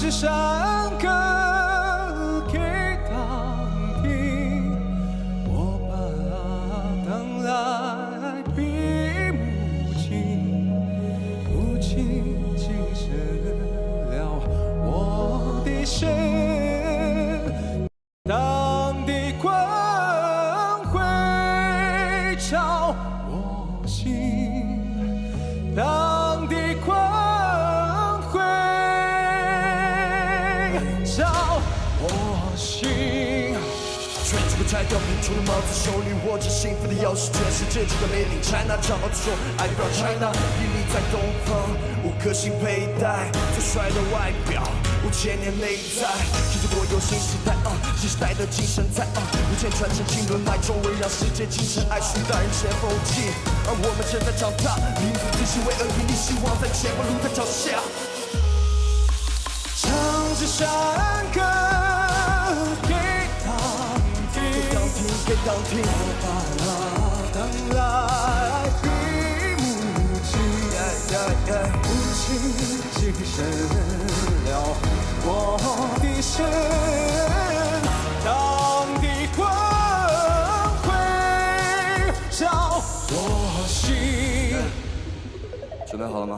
着山歌给当听，我把当来闭目睛，无情惊醒了我的神。当的光辉照我心，当的光辉照我心。全这个摘掉贫穷的帽子，手里握着幸福的钥匙，全世界这个 Made in China， 骄傲地说 I from China， 屹立在东方，5颗星佩戴，最帅的外表，5000年内在，记住我有新时代新时代的精神在无限传承经纶脉中，围绕世界精神爱数代人前后进，而我们正在长大，民族自信为和平的希望在前方路在脚下，唱着山歌给当听，给当听，我把当来闭目睛，无情惊醒了我的神，当的光辉照我心。准备好了吗？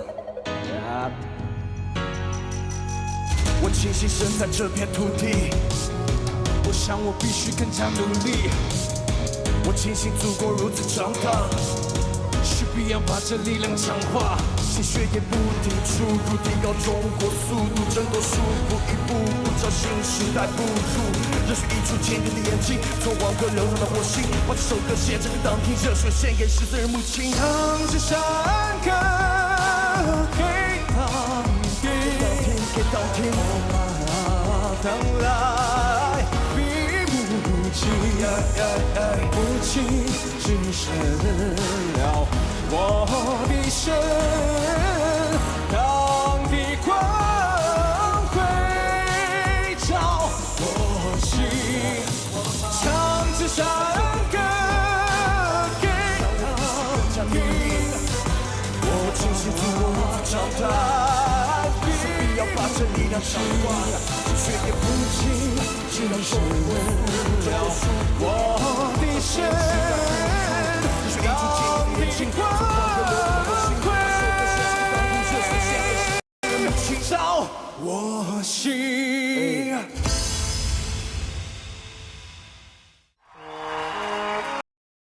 我庆幸生在这片土地，我想我必须更加努力。我庆幸祖国如此强大，势必要把这力量强化。心血也不停注入，提高中国速度，挣脱束缚，一步步朝新时代步入。热血溢出坚定的眼睛，从黄河流淌到我心，把这首歌写成个当听，热血献给14人母亲。唱着山歌给当听，给当听，我把当来闭目睛，无情惊醒了我的神，当的光辉照我心，唱着山歌给当听，我庆幸祖国如此强大，势必要把这力量强化，血液不尽，惊醒了我的神，当的光辉照我心。